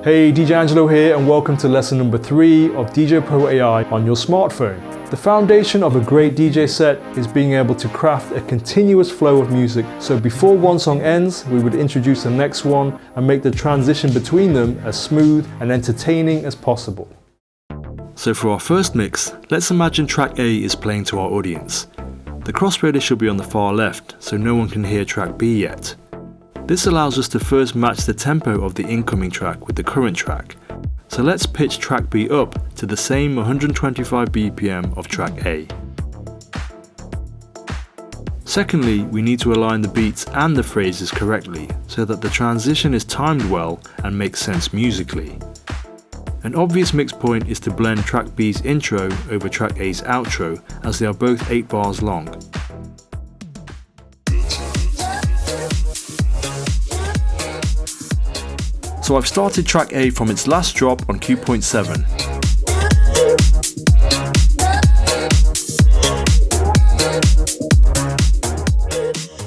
Hey, DJ Angelo here and welcome to lesson number 3 of DJ Pro AI on your smartphone. The foundation of a great DJ set is being able to craft a continuous flow of music, so before one song ends, we would introduce the next one and make the transition between them as smooth and entertaining as possible. So for our first mix, let's imagine track A is playing to our audience. The crossfader should be on the far left, so no one can hear track B yet. This allows us to first match the tempo of the incoming track with the current track. So let's pitch track B up to the same 125 BPM of track A. Secondly, we need to align the beats and the phrases correctly so that the transition is timed well and makes sense musically. An obvious mix point is to blend track B's intro over track A's outro, as they are both 8 bars long. So I've started track A from its last drop on cue point 7.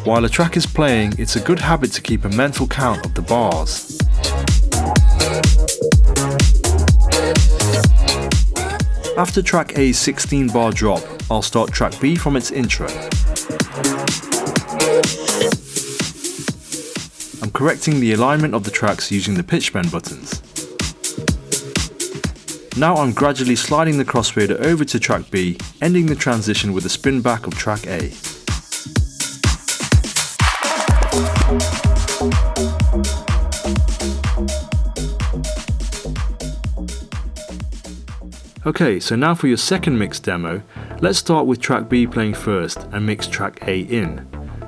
While a track is playing, it's a good habit to keep a mental count of the bars. After track A's 16 bar drop, I'll start track B from its intro. I'm correcting the alignment of the tracks using the pitch bend buttons. Now I'm gradually sliding the crossfader over to track B, ending the transition with a spin back of track A. Okay, so now for your second mix demo, let's start with track B playing first and mix track A in.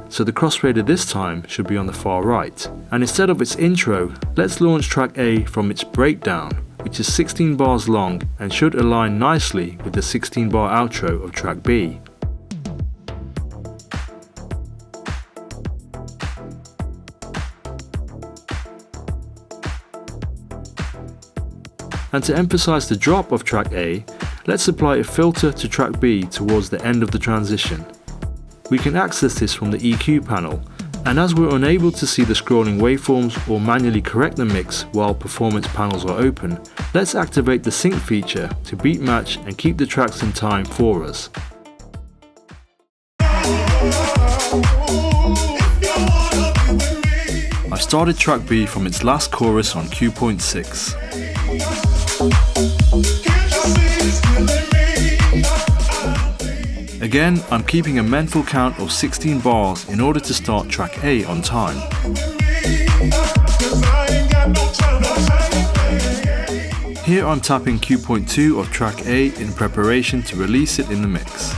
So the crossfader this time should be on the far right. And instead of its intro, let's launch track A from its breakdown, which is 16 bars long and should align nicely with the 16 bar outro of track B. And to emphasize the drop of track A, let's apply a filter to track B towards the end of the transition. We can access this from the EQ panel, and as we're unable to see the scrolling waveforms or manually correct the mix while performance panels are open, let's activate the sync feature to beat match and keep the tracks in time for us. I've started track B from its last chorus on cue point 6. Again, I'm keeping a mental count of 16 bars in order to start track A on time. Here I'm tapping cue point 2 of track A in preparation to release it in the mix.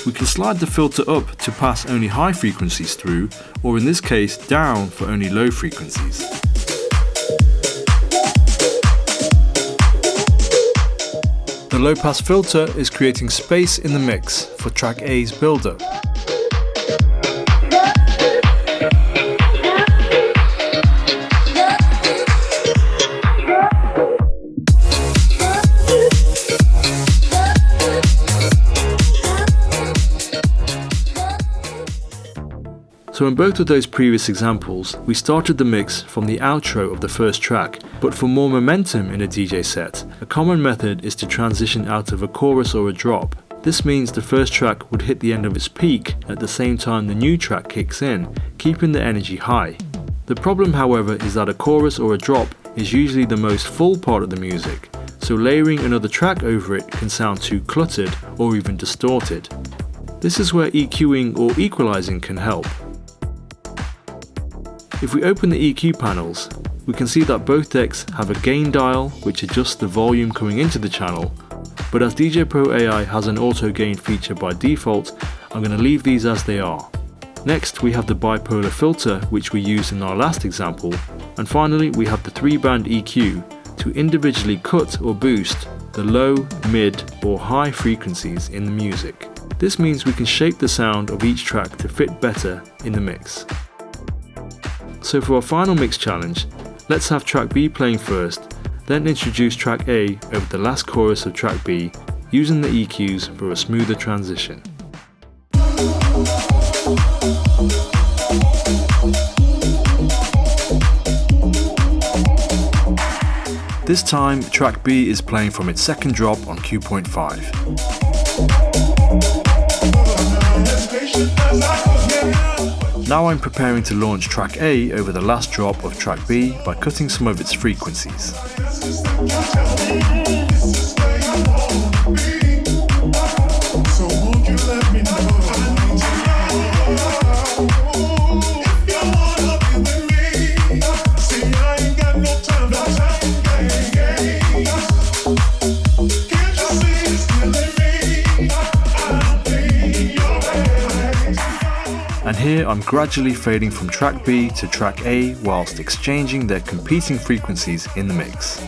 We can slide the filter up to pass only high frequencies through, or in this case down for only low frequencies. The low pass filter is creating space in the mix for track A's build-up. So in both of those previous examples, we started the mix from the outro of the first track, but for more momentum in a DJ set, a common method is to transition out of a chorus or a drop. This means the first track would hit the end of its peak at the same time the new track kicks in, keeping the energy high. The problem, however, is that a chorus or a drop is usually the most full part of the music, so layering another track over it can sound too cluttered or even distorted. This is where EQing or equalizing can help. If we open the EQ panels, we can see that both decks have a gain dial which adjusts the volume coming into the channel, but as DJ Pro AI has an auto gain feature by default, I'm going to leave these as they are. Next we have the bipolar filter which we used in our last example, and finally we have the 3-band EQ to individually cut or boost the low, mid or high frequencies in the music. This means we can shape the sound of each track to fit better in the mix. So for our final mix challenge, let's have track B playing first, then introduce track A over the last chorus of track B using the EQs for a smoother transition. This time, track B is playing from its second drop on Q.5. Now I'm preparing to launch track A over the last drop of track B by cutting some of its frequencies. And here I'm gradually fading from track B to track A whilst exchanging their competing frequencies in the mix.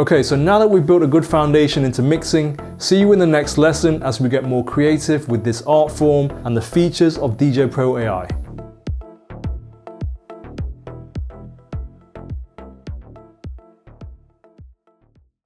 Okay, so now that we've built a good foundation into mixing, see you in the next lesson as we get more creative with this art form and the features of DJ Pro AI.